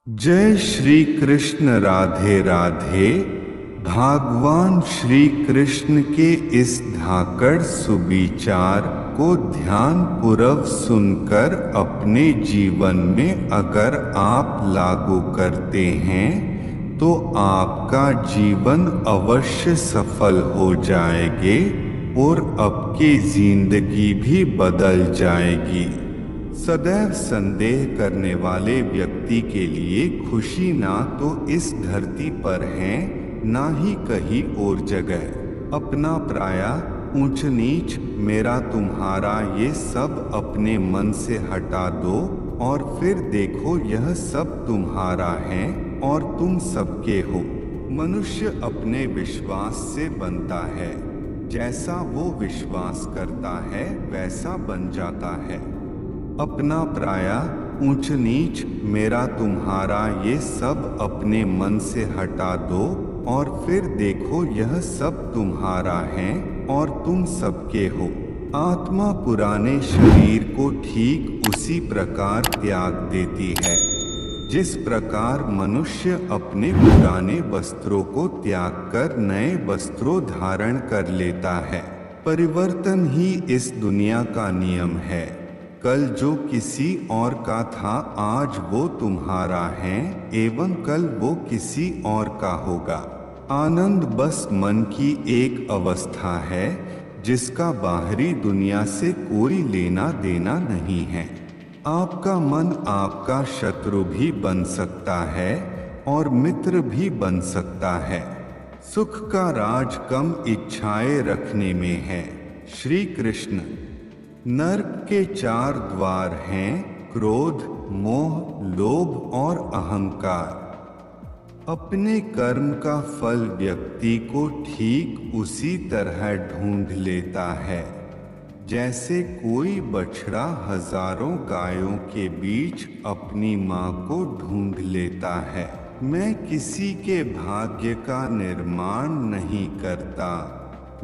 जय श्री कृष्ण। राधे राधे। भगवान श्री कृष्ण के इस धाकड़ सुविचार को ध्यान पूर्वक सुनकर अपने जीवन में अगर आप लागू करते हैं तो आपका जीवन अवश्य सफल हो जाएगी और आपकी जिंदगी भी बदल जाएगी। सदैव संदेह करने वाले व्यक्ति के लिए खुशी ना तो इस धरती पर है ना ही कहीं और जगह। अपना पराया, ऊंच नीच, मेरा तुम्हारा, ये सब अपने मन से हटा दो और फिर देखो यह सब तुम्हारा है और तुम सबके हो। मनुष्य अपने विश्वास से बनता है, जैसा वो विश्वास करता है वैसा बन जाता है। अपना पराया, ऊंच नीच, मेरा तुम्हारा, ये सब अपने मन से हटा दो और फिर देखो यह सब तुम्हारा है और तुम सबके हो। आत्मा पुराने शरीर को ठीक उसी प्रकार त्याग देती है जिस प्रकार मनुष्य अपने पुराने वस्त्रों को त्याग कर नए वस्त्रों धारण कर लेता है। परिवर्तन ही इस दुनिया का नियम है। कल जो किसी और का था आज वो तुम्हारा है एवं कल वो किसी और का होगा। आनंद बस मन की एक अवस्था है जिसका बाहरी दुनिया से कोई लेना देना नहीं है। आपका मन आपका शत्रु भी बन सकता है और मित्र भी बन सकता है। सुख का राज कम इच्छाएं रखने में है। श्री कृष्ण। नरक के 4 द्वार हैं, क्रोध, मोह, लोभ और अहंकार। अपने कर्म का फल व्यक्ति को ठीक उसी तरह ढूंढ लेता है जैसे कोई बछड़ा हजारों गायों के बीच अपनी मां को ढूंढ लेता है। मैं किसी के भाग्य का निर्माण नहीं करता,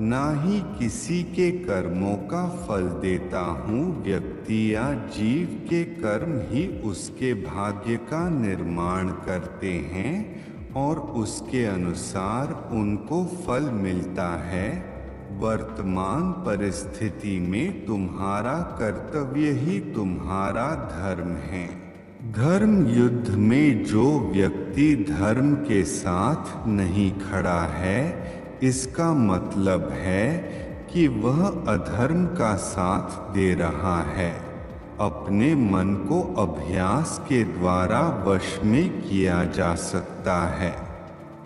ना ही किसी के कर्मों का फल देता हूँ। व्यक्ति या जीव के कर्म ही उसके भाग्य का निर्माण करते हैं और उसके अनुसार उनको फल मिलता है। वर्तमान परिस्थिति में तुम्हारा कर्तव्य ही तुम्हारा धर्म है। धर्म युद्ध में जो व्यक्ति धर्म के साथ नहीं खड़ा है, इसका मतलब है कि वह अधर्म का साथ दे रहा है। अपने मन को अभ्यास के द्वारा वश में किया जा सकता है।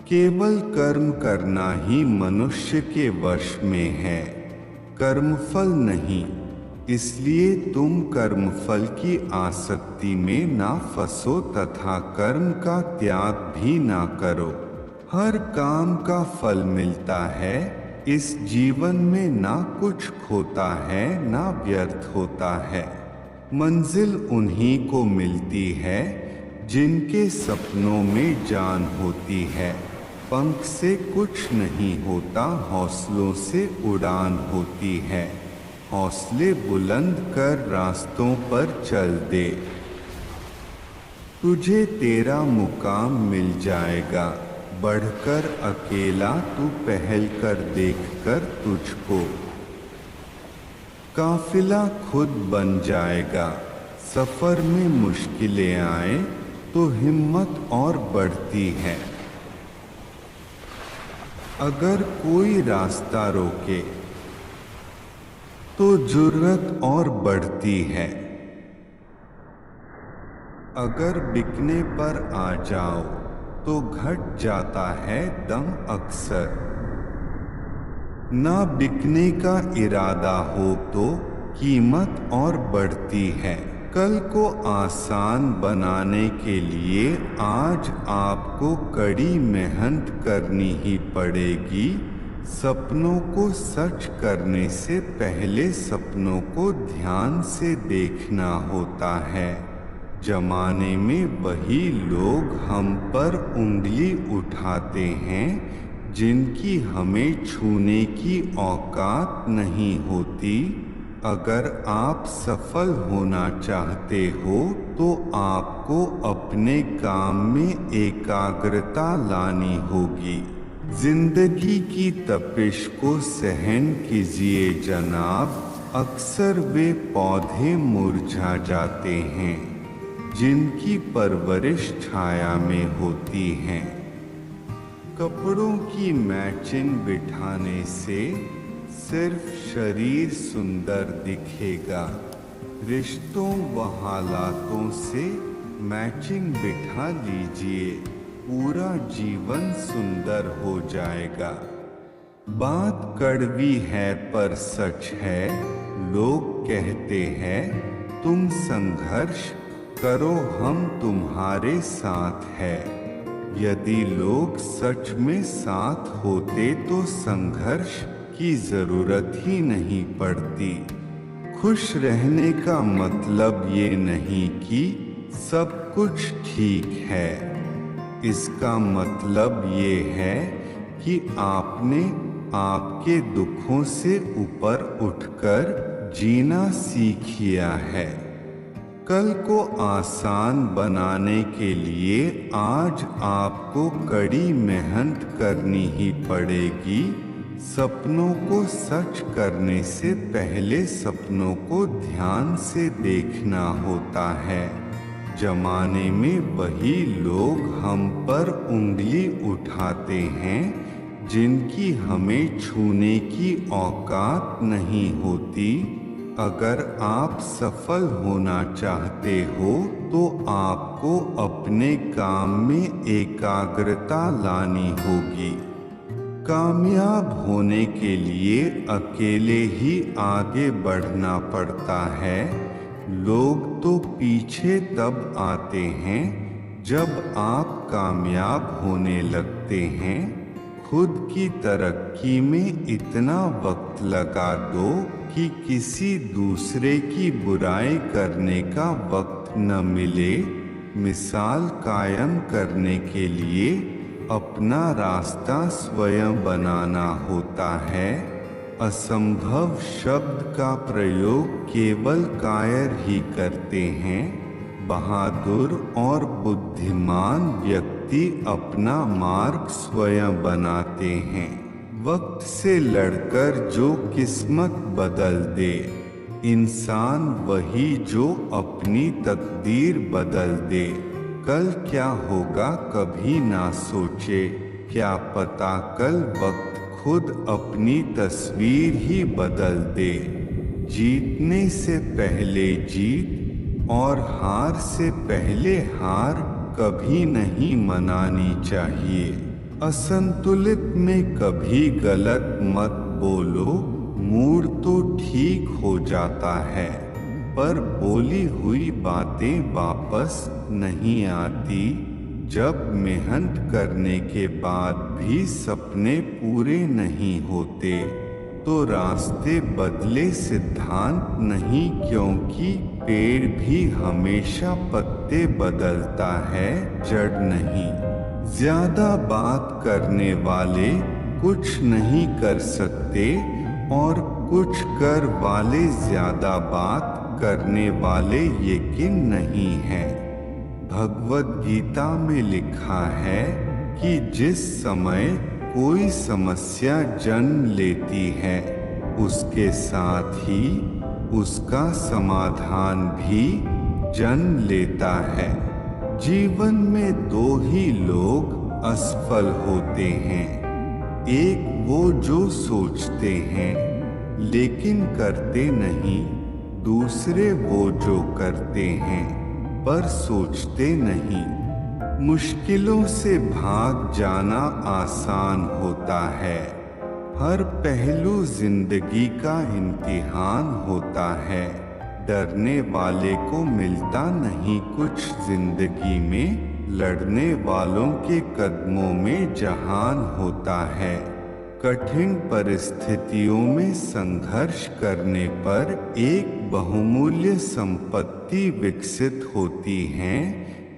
केवल कर्म करना ही मनुष्य के वश में है, कर्मफल नहीं। इसलिए तुम कर्मफल की आसक्ति में ना फंसो तथा कर्म का त्याग भी ना करो। हर काम का फल मिलता है। इस जीवन में ना कुछ खोता है ना व्यर्थ होता है। मंजिल उन्हीं को मिलती है जिनके सपनों में जान होती है। पंख से कुछ नहीं होता, हौसलों से उड़ान होती है। हौसले बुलंद कर रास्तों पर चल दे, तुझे तेरा मुकाम मिल जाएगा। बढ़कर अकेला तू पहल कर देखकर तुझको काफिला खुद बन जाएगा। सफर में मुश्किलें आए तो हिम्मत और बढ़ती है। अगर कोई रास्ता रोके तो जुर्रत और बढ़ती है। अगर बिकने पर आ जाओ तो घट जाता है दम अक्सर। ना बिकने का इरादा हो तो कीमत और बढ़ती है। कल को आसान बनाने के लिए आज आपको कड़ी मेहनत करनी ही पड़ेगी। सपनों को सच करने से पहले सपनों को ध्यान से देखना होता है। जमाने में वही लोग हम पर उंगली उठाते हैं जिनकी हमें छूने की औकात नहीं होती। अगर आप सफल होना चाहते हो तो आपको अपने काम में एकाग्रता लानी होगी। जिंदगी की तपिश को सहन कीजिए जनाब। अक्सर वे पौधे मुरझा जाते हैं जिनकी परवरिश छाया में होती है। कपड़ों की मैचिंग बिठाने से सिर्फ शरीर सुंदर दिखेगा। रिश्तों व हालातों से मैचिंग बिठा लीजिए, पूरा जीवन सुंदर हो जाएगा। बात कड़वी है पर सच है। लोग कहते हैं तुम संघर्ष करो, हम तुम्हारे साथ है। यदि लोग सच में साथ होते तो संघर्ष की जरूरत ही नहीं पड़ती। खुश रहने का मतलब ये नहीं कि सब कुछ ठीक है। इसका मतलब ये है कि आपने आपके दुखों से ऊपर उठकर जीना सीख लिया है। कल को आसान बनाने के लिए आज आपको कड़ी मेहनत करनी ही पड़ेगी। सपनों को सच करने से पहले सपनों को ध्यान से देखना होता है। जमाने में वही लोग हम पर उंगली उठाते हैं जिनकी हमें छूने की औकात नहीं होती। अगर आप सफल होना चाहते हो तो आपको अपने काम में एकाग्रता लानी होगी। कामयाब होने के लिए अकेले ही आगे बढ़ना पड़ता है। लोग तो पीछे तब आते हैं जब आप कामयाब होने लगते हैं। खुद की तरक्की में इतना वक्त लगा दो कि किसी दूसरे की बुराई करने का वक्त न मिले। मिसाल कायम करने के लिए अपना रास्ता स्वयं बनाना होता है। असंभव शब्द का प्रयोग केवल कायर ही करते हैं। बहादुर और बुद्धिमान व्यक्ति अपना मार्ग स्वयं बनाते हैं। वक्त से लड़कर जो किस्मत बदल दे, इंसान वही जो अपनी तकदीर बदल दे। कल क्या होगा कभी ना सोचे, क्या पता कल वक्त खुद अपनी तस्वीर ही बदल दे। जीतने से पहले जीत और हार से पहले हार कभी नहीं मनानी चाहिए। असंतुलित में कभी गलत मत बोलो, मूड तो ठीक हो जाता है पर बोली हुई बातें वापस नहीं आती। जब मेहनत करने के बाद भी सपने पूरे नहीं होते तो रास्ते बदले सिद्धांत नहीं, क्योंकि पेड़ भी हमेशा पत्ते बदलता है, जड़ नहीं। ज्यादा बात करने वाले कुछ नहीं कर सकते और कुछ कर वाले ज्यादा बात करने वाले यकीन नहीं है। भगवद गीता में लिखा है कि जिस समय कोई समस्या जन्म लेती है उसके साथ ही उसका समाधान भी जन्म लेता है। जीवन में दो ही लोग असफल होते हैं, एक वो जो सोचते हैं लेकिन करते नहीं, दूसरे वो जो करते हैं पर सोचते नहीं। मुश्किलों से भाग जाना आसान होता है, हर पहलू जिंदगी का इम्तिहान होता है। डरने वाले को मिलता नहीं कुछ जिंदगी में, लड़ने वालों के कदमों में जहान होता है। कठिन परिस्थितियों में संघर्ष करने पर एक बहुमूल्य संपत्ति विकसित होती है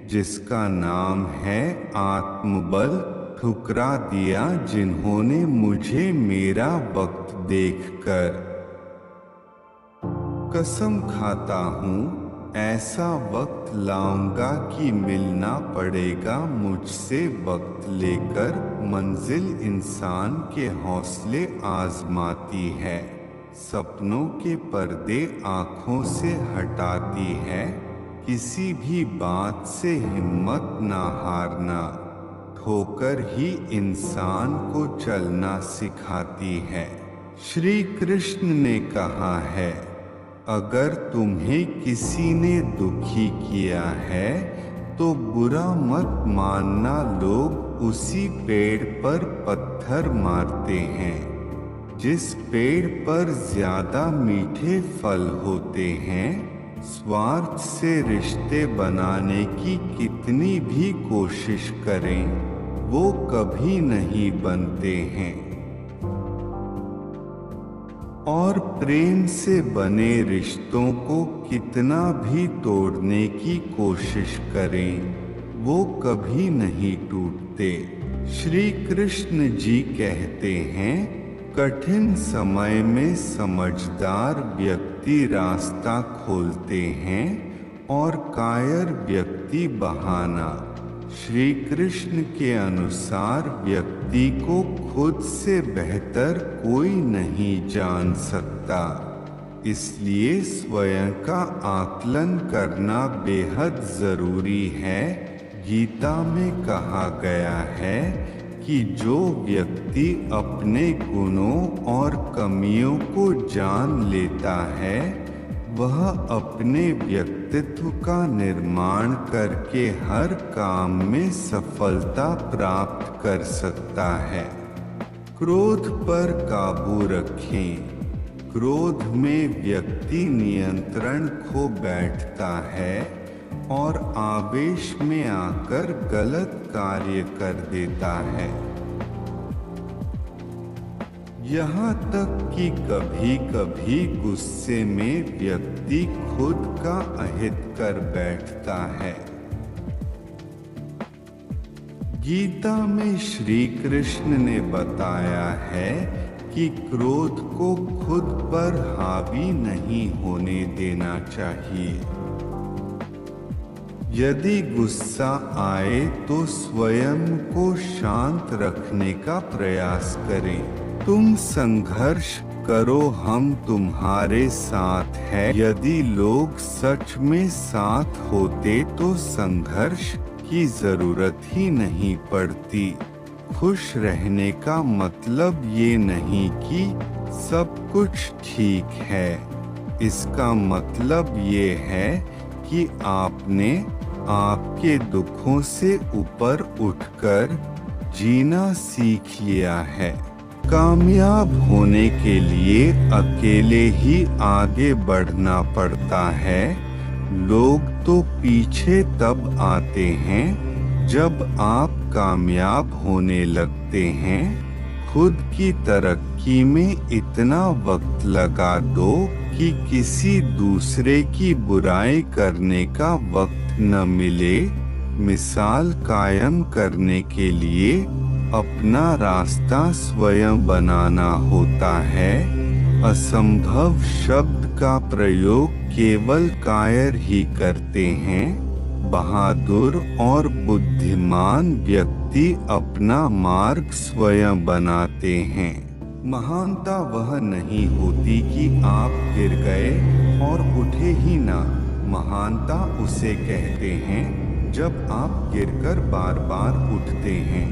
जिसका नाम है आत्मबल। ठुकरा दिया जिन्होंने मुझे मेरा वक्त देखकर। कसम खाता हूँ ऐसा वक्त लाऊंगा कि मिलना पड़ेगा मुझसे वक्त लेकर। मंजिल इंसान के हौसले आजमाती है, सपनों के पर्दे आँखों से हटाती है। किसी भी बात से हिम्मत ना हारना, ठोकर ही इंसान को चलना सिखाती है। श्री कृष्ण ने कहा है, अगर तुम्हें किसी ने दुखी किया है तो बुरा मत मानना। लोग उसी पेड़ पर पत्थर मारते हैं जिस पेड़ पर ज्यादा मीठे फल होते हैं। स्वार्थ से रिश्ते बनाने की कितनी भी कोशिश करें, वो कभी नहीं बनते हैं। और प्रेम से बने रिश्तों को कितना भी तोड़ने की कोशिश करें, वो कभी नहीं टूटते। श्री कृष्ण जी कहते हैं, कठिन समय में समझदार व्यक्ति रास्ता खोलते हैं और कायर व्यक्ति बहाना। श्री कृष्ण के अनुसार व्यक्ति को खुद से बेहतर कोई नहीं जान सकता, इसलिए स्वयं का आकलन करना बेहद जरूरी है। गीता में कहा गया है कि जो व्यक्ति अपने गुणों और कमियों को जान लेता है वह अपने व्यक्तित्व का निर्माण करके हर काम में सफलता प्राप्त कर सकता है। क्रोध पर काबू रखें। क्रोध में व्यक्ति नियंत्रण खो बैठता है और आवेश में आकर गलत कार्य कर देता है। यहाँ तक कि कभी कभी गुस्से में व्यक्ति खुद का अहित कर बैठता है। गीता में श्री कृष्ण ने बताया है कि क्रोध को खुद पर हावी नहीं होने देना चाहिए। यदि गुस्सा आए तो स्वयं को शांत रखने का प्रयास करें। तुम संघर्ष करो, हम तुम्हारे साथ हैं। यदि लोग सच में साथ होते तो संघर्ष की जरूरत ही नहीं पड़ती। खुश रहने का मतलब ये नहीं कि सब कुछ ठीक है, इसका मतलब ये है कि आपने आपके दुखों से ऊपर उठकर जीना सीख लिया है। कामयाब होने के लिए अकेले ही आगे बढ़ना पड़ता है। लोग तो पीछे तब आते हैं जब आप कामयाब होने लगते हैं। खुद की तरक्की में इतना वक्त लगा दो कि किसी दूसरे की बुराई करने का वक्त न मिले। मिसाल कायम करने के लिए अपना रास्ता स्वयं बनाना होता है। असंभव शब्द का प्रयोग केवल कायर ही करते हैं। बहादुर और बुद्धिमान व्यक्ति अपना मार्ग स्वयं बनाते हैं। महानता वह नहीं होती कि आप गिर गए और उठे ही ना। महानता उसे कहते हैं जब आप गिरकर बार बार उठते हैं।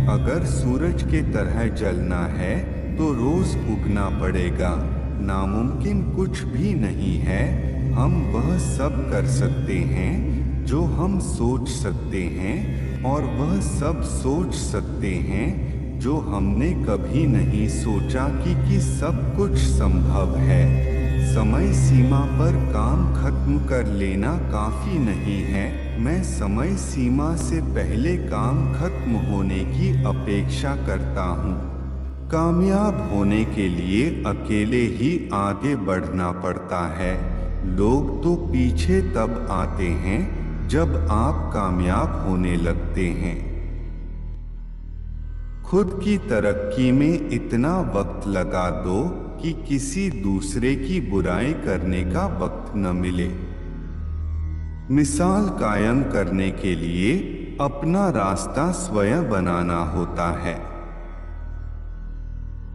अगर सूरज के तरह जलना है तो रोज उगना पड़ेगा। नामुमकिन कुछ भी नहीं है। हम वह सब कर सकते हैं जो हम सोच सकते हैं, और वह सब सोच सकते हैं जो हमने कभी नहीं सोचा कि सब कुछ संभव है। समय सीमा पर काम खत्म कर लेना काफी नहीं है। मैं समय सीमा से पहले काम खत्म होने की अपेक्षा करता हूँ। कामयाब होने के लिए अकेले ही आगे बढ़ना पड़ता है। लोग तो पीछे तब आते हैं जब आप कामयाब होने लगते हैं। खुद की तरक्की में इतना वक्त लगा दो कि किसी दूसरे की बुराई करने का वक्त न मिले। मिसाल कायम करने के लिए अपना रास्ता स्वयं बनाना होता है।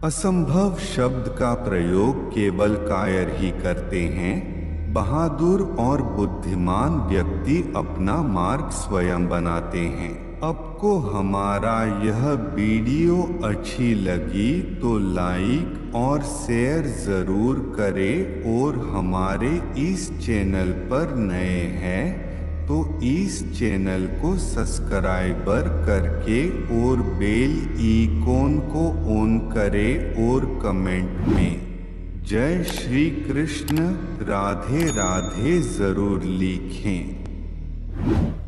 असंभव शब्द का प्रयोग केवल कायर ही करते हैं। बहादुर और बुद्धिमान व्यक्ति अपना मार्ग स्वयं बनाते हैं। आपको हमारा यह वीडियो अच्छी लगी तो लाइक और शेयर जरूर करें, और हमारे इस चैनल पर नए हैं तो इस चैनल को सब्सक्राइबर करके और बेल आइकॉन को ऑन करें, और कमेंट में जय श्री कृष्ण राधे राधे जरूर लिखें।